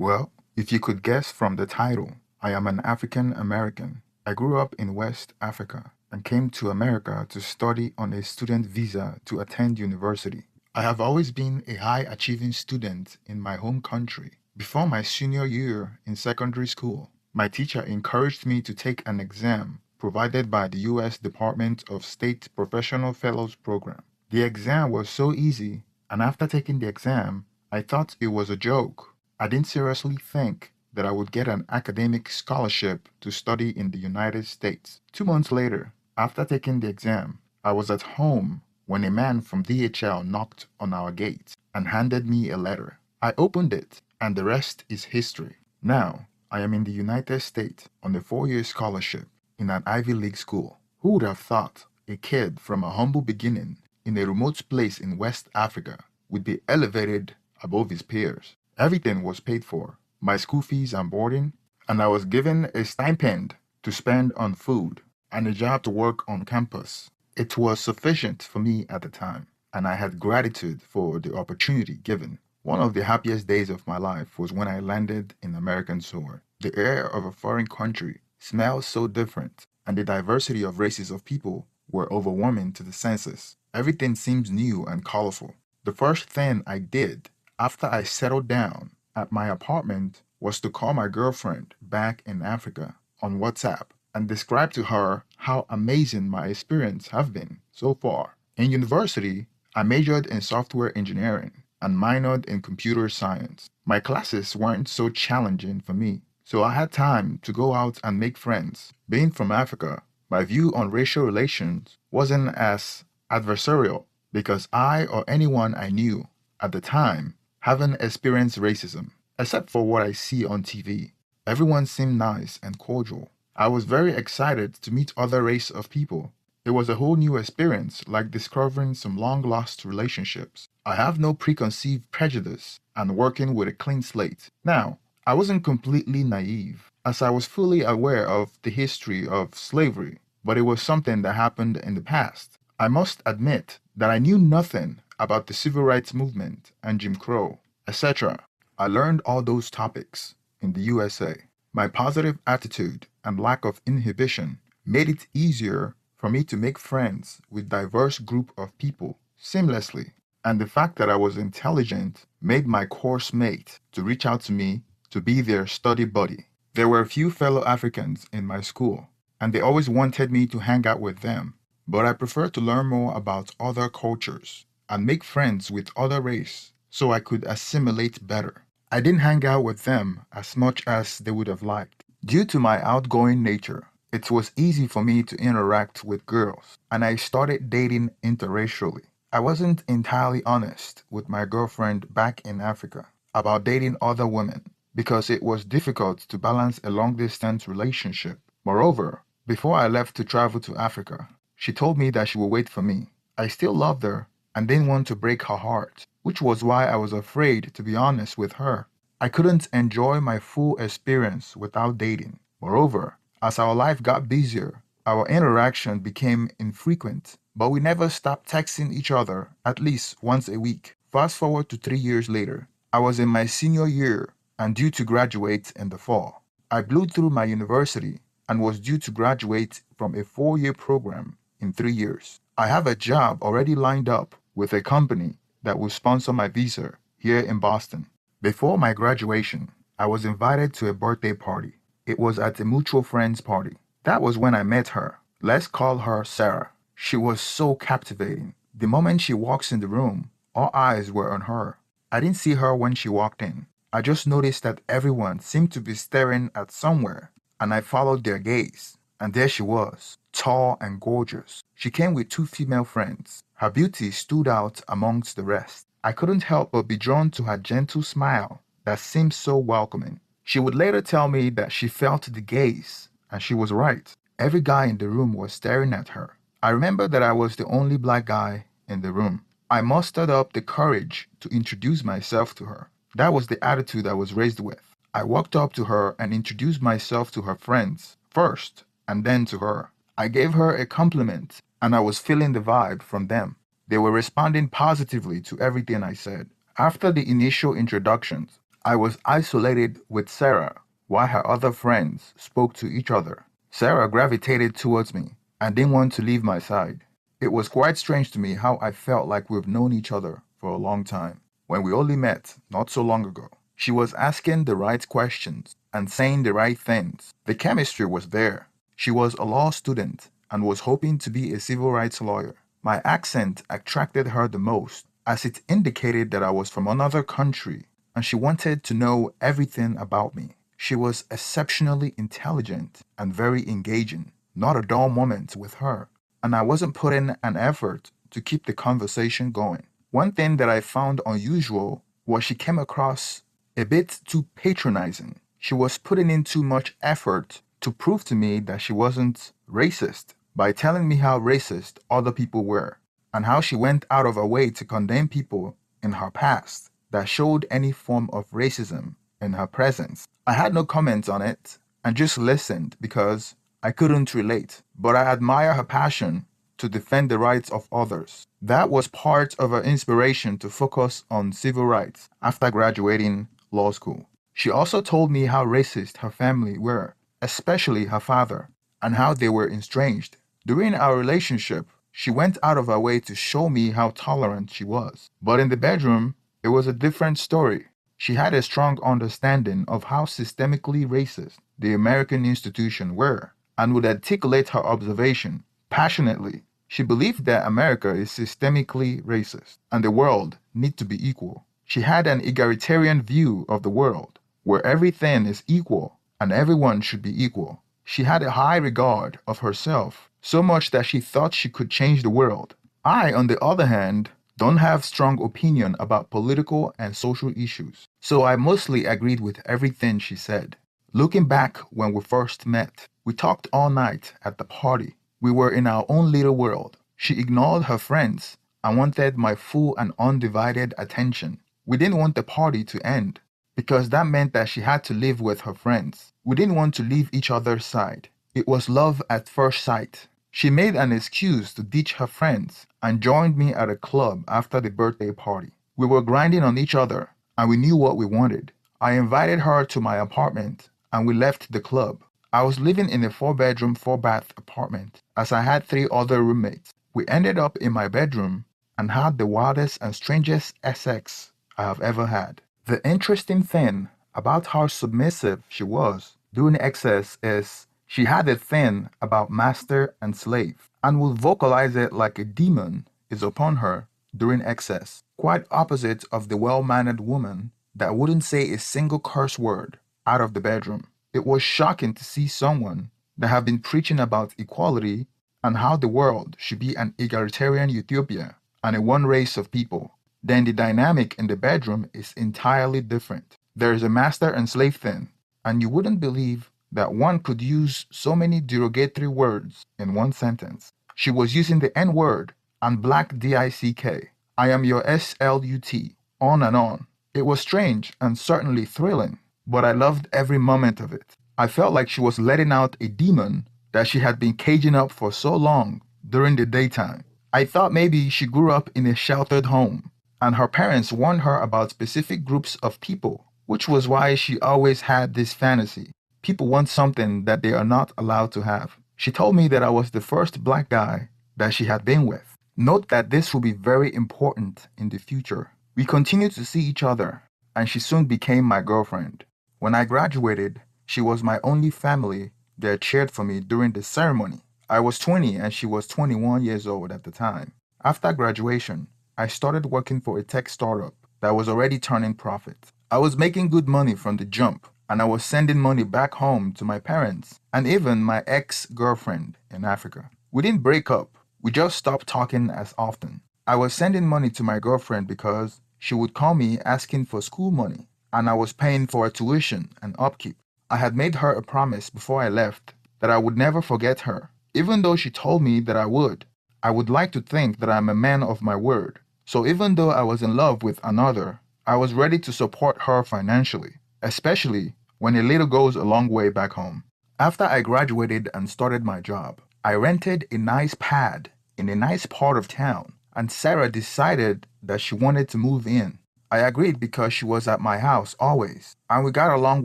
Well, if you could guess from the title, I am an African American. I grew up in West Africa and came to America to study on a student visa to attend university. I have always been a high achieving student in my home country. Before my senior year in secondary school, my teacher encouraged me to take an exam provided by the U.S. Department of State Professional Fellows Program. The exam was so easy, and after taking the exam, I thought it was a joke. I didn't seriously think that I would get an academic scholarship to study in the United States. 2 months later, after taking the exam, I was at home when a man from DHL knocked on our gate and handed me a letter. I opened it, and the rest is history. Now, I am in the United States on a 4 year scholarship in an Ivy League school. Who would have thought a kid from a humble beginning in a remote place in West Africa would be elevated above his peers? Everything was paid for, my school fees and boarding, and I was given a stipend to spend on food and a job to work on campus. It was sufficient for me at the time, and I had gratitude for the opportunity given. One of the happiest days of my life was when I landed in American soil. The air of a foreign country smells so different, and the diversity of races of people were overwhelming to the senses. Everything seems new and colorful. The first thing I did after I settled down at my apartment was to call my girlfriend back in Africa on WhatsApp and describe to her how amazing my experience have been so far. In university, I majored in software engineering and minored in computer science. My classes weren't so challenging for me, so I had time to go out and make friends. Being from Africa, my view on racial relations wasn't as adversarial because I or anyone I knew at the time haven't experienced racism, except for what I see on TV. Everyone seemed nice and cordial. I was very excited to meet other race of people. It was a whole new experience, like discovering some long-lost relationships. I have no preconceived prejudice and working with a clean slate. Now, I wasn't completely naive, as I was fully aware of the history of slavery, but it was something that happened in the past. I must admit that I knew nothing about the civil rights movement and Jim Crow, etc. I learned all those topics in the USA. My positive attitude and lack of inhibition made it easier for me to make friends with diverse group of people seamlessly. And the fact that I was intelligent made my course mate to reach out to me to be their study buddy. There were a few fellow Africans in my school, and they always wanted me to hang out with them. But I prefer to learn more about other cultures and make friends with other race so I could assimilate better. I didn't hang out with them as much as they would have liked. Due to my outgoing nature, it was easy for me to interact with girls, and I started dating interracially. I wasn't entirely honest with my girlfriend back in Africa about dating other women because it was difficult to balance a long distance relationship. Moreover, before I left to travel to Africa, she told me that she would wait for me. I still loved her and didn't want to break her heart, which was why I was afraid to be honest with her. I couldn't enjoy my full experience without dating. Moreover, as our life got busier, our interaction became infrequent, but we never stopped texting each other at least once a week. Fast forward to 3 years later, I was in my senior year and due to graduate in the fall. I blew through my university and was due to graduate from a 4 year program in 3 years. I have a job already lined up with a company that will sponsor my visa here in Boston. Before my graduation, I was invited to a birthday party. It was at a mutual friend's party. That was when I met her. Let's call her Sarah. She was so captivating. The moment she walks in the room, all eyes were on her. I didn't see her when she walked in. I just noticed that everyone seemed to be staring at somewhere, and I followed their gaze. And there she was, tall and gorgeous. She came with two female friends. Her beauty stood out amongst the rest. I couldn't help but be drawn to her gentle smile that seemed so welcoming. She would later tell me that she felt the gaze, and she was right. Every guy in the room was staring at her. I remember that I was the only black guy in the room. I mustered up the courage to introduce myself to her. That was the attitude I was raised with. I walked up to her and introduced myself to her friends first, and then to her. I gave her a compliment, and I was feeling the vibe from them. They were responding positively to everything I said. After the initial introductions, I was isolated with Sarah while her other friends spoke to each other. Sarah gravitated towards me and didn't want to leave my side. It was quite strange to me how I felt like we've known each other for a long time when we only met not so long ago. She was asking the right questions and saying the right things. The chemistry was there. She was a law student and was hoping to be a civil rights lawyer. My accent attracted her the most, as it indicated that I was from another country and she wanted to know everything about me. She was exceptionally intelligent and very engaging. Not a dull moment with her, and I wasn't putting an effort to keep the conversation going. One thing that I found unusual was she came across a bit too patronizing. She was putting in too much effort to prove to me that she wasn't racist by telling me how racist other people were and how she went out of her way to condemn people in her past that showed any form of racism in her presence. I had no comments on it and just listened because I couldn't relate, but I admire her passion to defend the rights of others. That was part of her inspiration to focus on civil rights after graduating law school. She also told me how racist her family were, especially her father, and how they were estranged. During our relationship, she went out of her way to show me how tolerant she was. But in the bedroom, it was a different story. She had a strong understanding of how systemically racist the American institutions were and would articulate her observation passionately. She believed that America is systemically racist and the world need to be equal. She had an egalitarian view of the world where everything is equal and everyone should be equal. She had a high regard of herself, so much that she thought she could change the world. I, on the other hand, don't have strong opinion about political and social issues, so I mostly agreed with everything she said. Looking back when we first met, we talked all night at the party. We were in our own little world. She ignored her friends and wanted my full and undivided attention. We didn't want the party to end because that meant that she had to live with her friends. We didn't want to leave each other's side. It was love at first sight. She made an excuse to ditch her friends and joined me at a club after the birthday party. We were grinding on each other and we knew what we wanted. I invited her to my apartment and we left the club. I was living in a 4-bedroom, 4-bath apartment as I had 3 other roommates. We ended up in my bedroom and had the wildest and strangest sex I have ever had. The interesting thing about how submissive she was during excess is she had a thing about master and slave and would vocalize it like a demon is upon her during excess, quite opposite of the well-mannered woman that wouldn't say a single curse word out of the bedroom. It was shocking to see someone that had been preaching about equality and how the world should be an egalitarian utopia and a one race of people. Then the dynamic in the bedroom is entirely different. There is a master and slave thing, and you wouldn't believe that one could use so many derogatory words in one sentence. She was using the N word and black DICK. I am your SLUT, on and on. It was strange and certainly thrilling, but I loved every moment of it. I felt like she was letting out a demon that she had been caging up for so long during the daytime. I thought maybe she grew up in a sheltered home and her parents warned her about specific groups of people, which was why she always had this fantasy. People want something that they are not allowed to have. She told me that I was the first black guy that she had been with. Note that this will be very important in the future. We continued to see each other, and she soon became my girlfriend. When I graduated, she was my only family that cheered for me during the ceremony. I was 20 and she was 21 years old at the time. After graduation, I started working for a tech startup that was already turning profit. I was making good money from the jump, and I was sending money back home to my parents and even my ex-girlfriend in Africa. We didn't break up, we just stopped talking as often. I was sending money to my girlfriend because she would call me asking for school money, and I was paying for her tuition and upkeep. I had made her a promise before I left that I would never forget her, even though she told me that I would. I would like to think that I'm a man of my word. So even though I was in love with another, I was ready to support her financially, especially when a little goes a long way back home. After I graduated and started my job, I rented a nice pad in a nice part of town, and Sarah decided that she wanted to move in. I agreed because she was at my house always, and we got along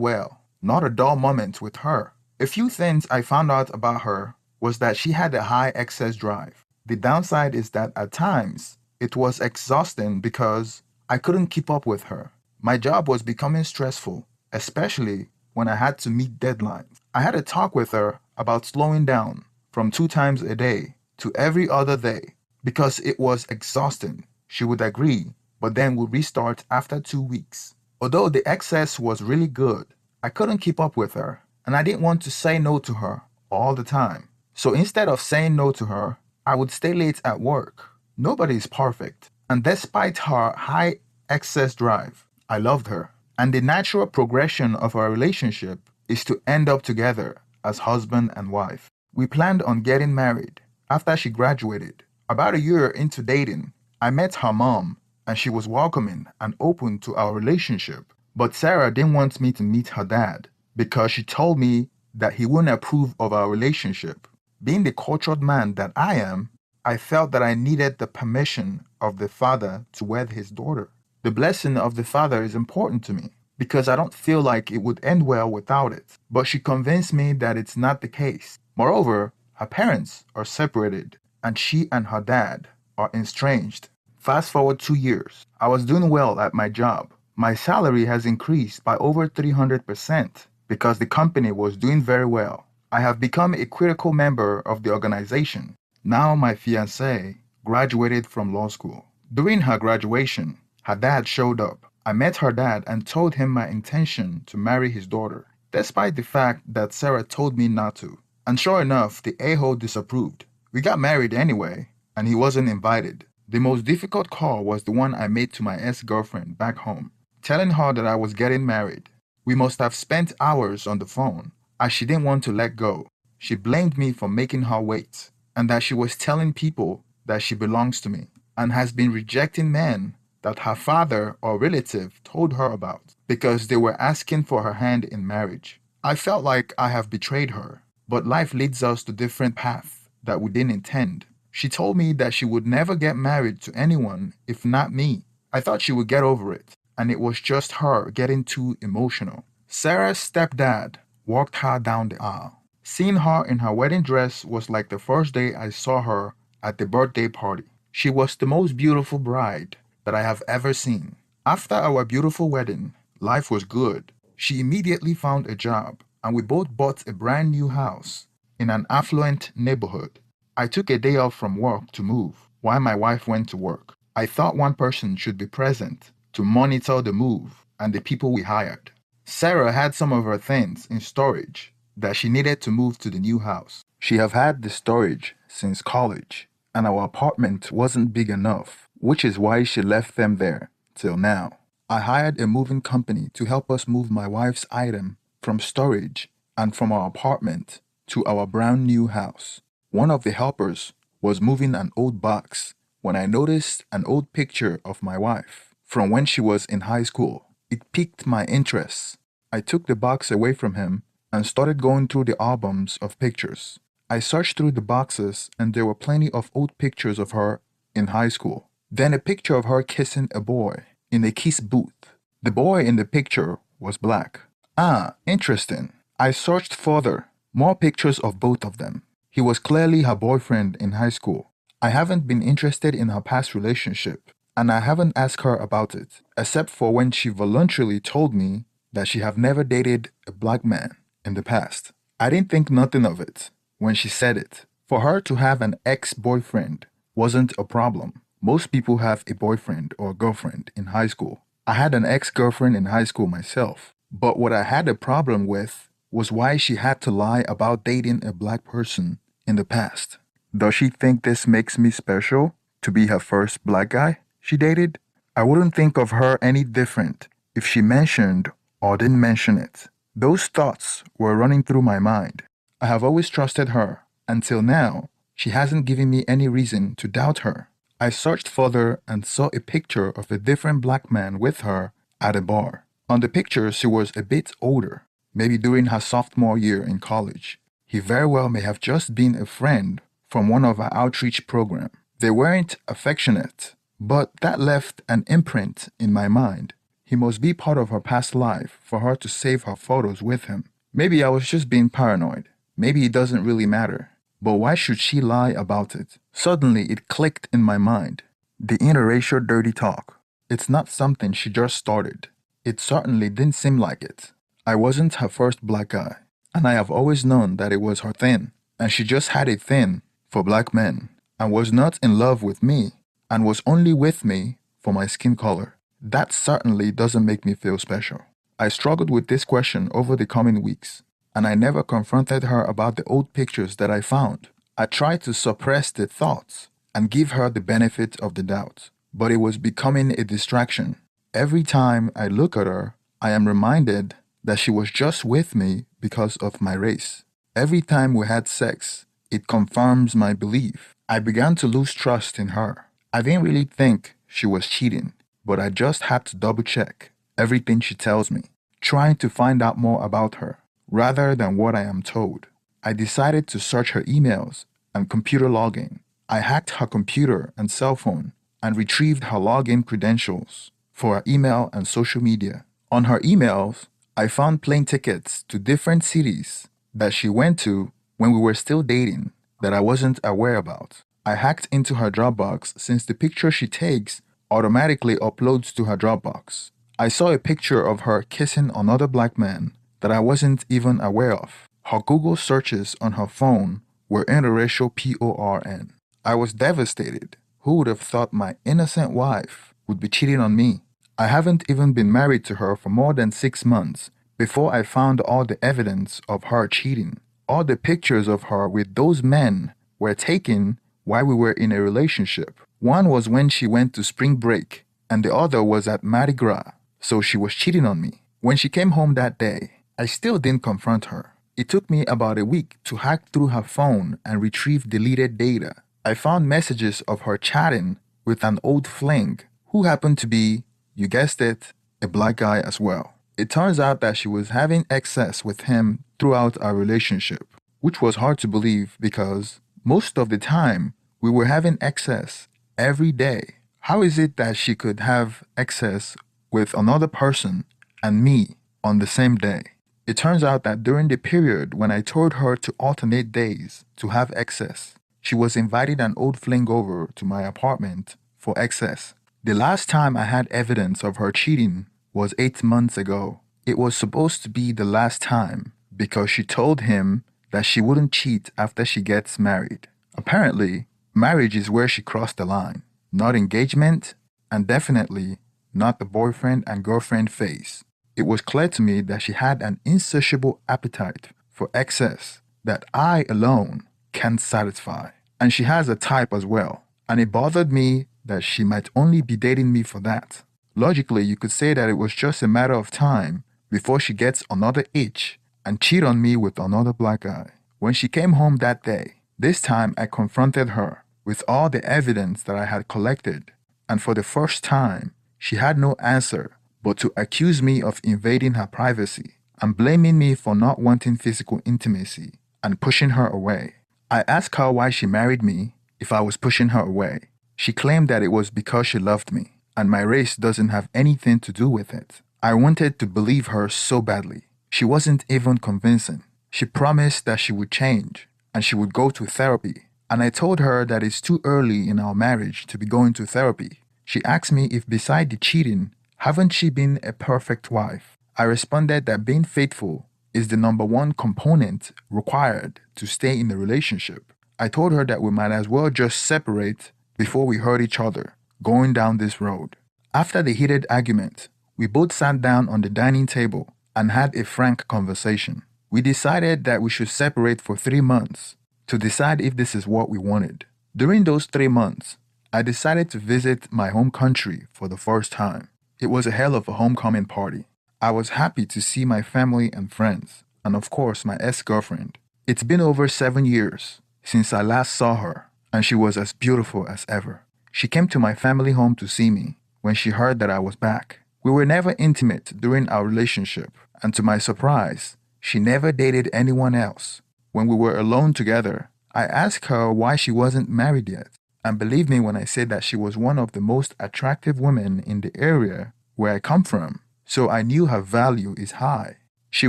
well. Not a dull moment with her. A few things I found out about her was that she had a high excess drive. The downside is that at times it was exhausting because I couldn't keep up with her. My job was becoming stressful, especially when I had to meet deadlines. I had a talk with her about slowing down from 2 times a day to every other day because it was exhausting. She would agree, but then would restart after 2 weeks. Although the excess was really good, I couldn't keep up with her, and I didn't want to say no to her all the time. So instead of saying no to her, I would stay late at work. Nobody is perfect, and despite her high excess drive, I loved her. And the natural progression of our relationship is to end up together as husband and wife. We planned on getting married after she graduated. About a year into dating, I met her mom and she was welcoming and open to our relationship. But Sarah didn't want me to meet her dad because she told me that he wouldn't approve of our relationship. Being the cultured man that I am, I felt that I needed the permission of the father to wed his daughter. The blessing of the father is important to me because I don't feel like it would end well without it. But she convinced me that it's not the case. Moreover, her parents are separated and she and her dad are estranged. Fast forward 2 years, I was doing well at my job. My salary has increased by over 300% because the company was doing very well. I have become a critical member of the organization. Now my fiancée graduated from law school. During her graduation, her dad showed up. I met her dad and told him my intention to marry his daughter, despite the fact that Sarah told me not to. And sure enough, the a-hole disapproved. We got married anyway, and he wasn't invited. The most difficult call was the one I made to my ex-girlfriend back home, telling her that I was getting married. We must have spent hours on the phone, as she didn't want to let go. She blamed me for making her wait, and that she was telling people that she belongs to me, and has been rejecting men that her father or relative told her about because they were asking for her hand in marriage. I felt like I have betrayed her, but life leads us to different paths that we didn't intend. She told me that she would never get married to anyone if not me. I thought she would get over it, and it was just her getting too emotional. Sarah's stepdad walked her down the aisle. Seeing her in her wedding dress was like the first day I saw her at the birthday party. She was the most beautiful bride that I have ever seen. After our beautiful wedding, life was good. She immediately found a job, and we both bought a brand new house in an affluent neighborhood. I took a day off from work to move while my wife went to work. I thought one person should be present to monitor the move and the people we hired. Sarah had some of her things in storage that she needed to move to the new house. She have had the storage since college, and our apartment wasn't big enough, which is why she left them there till now. I hired a moving company to help us move my wife's item from storage and from our apartment to our brand new house. One of the helpers was moving an old box when I noticed an old picture of my wife from when she was in high school. It piqued my interest. I took the box away from him and started going through the albums of pictures. I searched through the boxes and there were plenty of old pictures of her in high school. Then a picture of her kissing a boy in a kiss booth. The boy in the picture was black. Ah, interesting. I searched further. More pictures of both of them. He was clearly her boyfriend in high school. I haven't been interested in her past relationship, and I haven't asked her about it, except for when she voluntarily told me that she have never dated a black man in the past. I didn't think nothing of it when she said it. For her to have an ex-boyfriend wasn't a problem. Most people have a boyfriend or girlfriend in high school. I had an ex-girlfriend in high school myself, but what I had a problem with was why she had to lie about dating a black person in the past. Does she think this makes me special to be her first black guy she dated? I wouldn't think of her any different if she mentioned or didn't mention it. Those thoughts were running through my mind. I have always trusted her. Until now, she hasn't given me any reason to doubt her. I searched further and saw a picture of a different black man with her at a bar. On the picture, she was a bit older, maybe during her sophomore year in college. He very well may have just been a friend from one of our outreach programs. They weren't affectionate, But that left an imprint in my mind. He must be part of her past life for her to save her photos with him. Maybe I was just being paranoid. Maybe it doesn't really matter. But why should she lie about it? Suddenly, it clicked in my mind. The interracial dirty talk. It's not something she just started. It certainly didn't seem like it. I wasn't her first black guy, and I have always known that it was her thing, and she just had a thing for black men, and was not in love with me, and was only with me for my skin color. That certainly doesn't make me feel special. I struggled with this question over the coming weeks, and I never confronted her about the old pictures that I found. I tried to suppress the thoughts and give her the benefit of the doubt, but it was becoming a distraction. Every time I look at her, I am reminded that she was just with me because of my race. Every time we had sex, it confirms my belief. I began to lose trust in her. I didn't really think she was cheating, but I just had to double check everything she tells me, trying to find out more about her, rather than what I am told. I decided to search her emails and computer login. I hacked her computer and cell phone and retrieved her login credentials for her email and social media. On her emails, I found plane tickets to different cities that she went to when we were still dating that I wasn't aware about. I hacked into her Dropbox since the picture she takes automatically uploads to her Dropbox. I saw a picture of her kissing another black man that I wasn't even aware of. Her Google searches on her phone were interracial porn. I was devastated. Who would have thought my innocent wife would be cheating on me? I haven't even been married to her for more than 6 months before I found all the evidence of her cheating. All the pictures of her with those men were taken while we were in a relationship. One was when she went to spring break, and the other was at Mardi Gras, so she was cheating on me. When she came home that day, I still didn't confront her. It took me about a week to hack through her phone and retrieve deleted data. I found messages of her chatting with an old fling who happened to be, you guessed it, a black guy as well. It turns out that she was having excess with him throughout our relationship, which was hard to believe because most of the time we were having excess every day. How is it that she could have excess with another person and me on the same day? It turns out that during the period when I told her to alternate days to have excess, she was inviting an old fling over to my apartment for excess. The last time I had evidence of her cheating was 8 months ago. It was supposed to be the last time because she told him that she wouldn't cheat after she gets married. Apparently, marriage is where she crossed the line, not engagement, and definitely not the boyfriend and girlfriend phase. It was clear to me that she had an insatiable appetite for excess that I alone can't satisfy. And she has a type as well. And it bothered me that she might only be dating me for that. Logically, you could say that it was just a matter of time before she gets another itch and cheat on me with another black guy. When she came home that day, this time I confronted her with all the evidence that I had collected. And for the first time, she had no answer but to accuse me of invading her privacy and blaming me for not wanting physical intimacy and pushing her away. I asked her why she married me if I was pushing her away. She claimed that it was because she loved me, and my race doesn't have anything to do with it. I wanted to believe her so badly. She wasn't even convincing. She promised that she would change and she would go to therapy, and I told her that it's too early in our marriage to be going to therapy. She asked me if beside the cheating, haven't she been a perfect wife? I responded that being faithful is the number one component required to stay in the relationship. I told her that we might as well just separate before we hurt each other going down this road. After the heated argument, we both sat down on the dining table and had a frank conversation. We decided that we should separate for 3 months to decide if this is what we wanted. During those 3 months, I decided to visit my home country for the first time. It was a hell of a homecoming party. I was happy to see my family and friends, and of course my ex-girlfriend. It's been over 7 years since I last saw her, and she was as beautiful as ever. She came to my family home to see me when she heard that I was back. We were never intimate during our relationship, and to my surprise, she never dated anyone else. When we were alone together, I asked her why she wasn't married yet. And believe me when I say that she was one of the most attractive women in the area where I come from, so I knew her value is high. She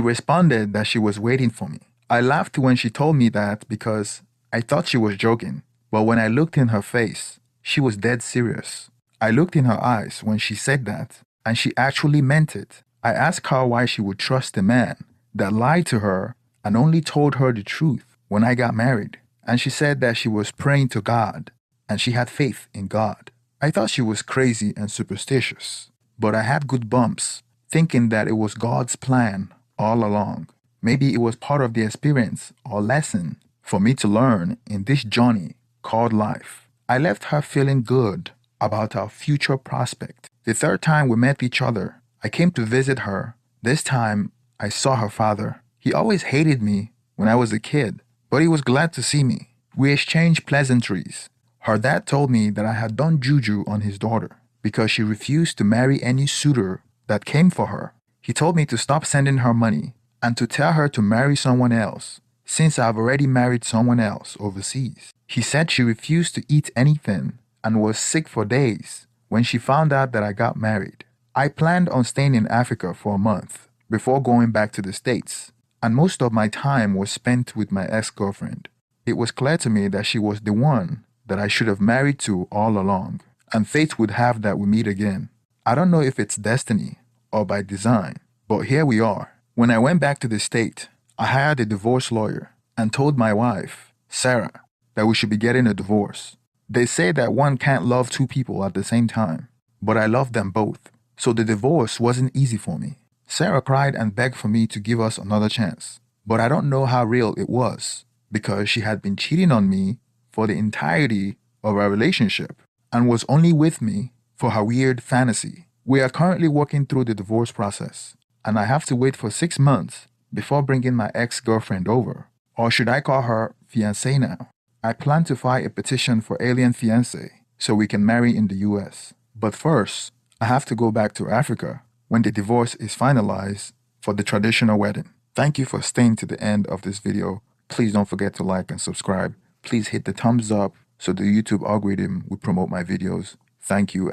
responded that she was waiting for me. I laughed when she told me that because I thought she was joking, but when I looked in her face, she was dead serious. I looked in her eyes when she said that, and she actually meant it. I asked her why she would trust a man that lied to her and only told her the truth when I got married, and she said that she was praying to God and she had faith in God. I thought she was crazy and superstitious, but I had good bumps, thinking that it was God's plan all along. Maybe it was part of the experience or lesson for me to learn in this journey called life. I left her feeling good about our future prospect. The third time we met each other, I came to visit her. This time, I saw her father. He always hated me when I was a kid, but he was glad to see me. We exchanged pleasantries. Her dad told me that I had done juju on his daughter because she refused to marry any suitor that came for her. He told me to stop sending her money and to tell her to marry someone else, since I've already married someone else overseas. He said she refused to eat anything and was sick for days when she found out that I got married. I planned on staying in Africa for a month before going back to the States, and most of my time was spent with my ex-girlfriend. It was clear to me that she was the one that I should have married to all along, and fate would have that we meet again. I don't know if it's destiny or by design, but here we are. When I went back to the state, I hired a divorce lawyer and told my wife, Sarah, that we should be getting a divorce. They say that one can't love two people at the same time, but I love them both, so the divorce wasn't easy for me. Sarah cried and begged for me to give us another chance, but I don't know how real it was because she had been cheating on me for the entirety of our relationship and was only with me for her weird fantasy. We are currently working through the divorce process, and I have to wait for 6 months before bringing my ex-girlfriend over. Or should I call her fiancé now? I plan to file a petition for alien fiancé so we can marry in the US. But first, I have to go back to Africa when the divorce is finalized for the traditional wedding. Thank you for staying to the end of this video. Please don't forget to like and subscribe. Please hit the thumbs up so the YouTube algorithm will promote my videos. Thank you.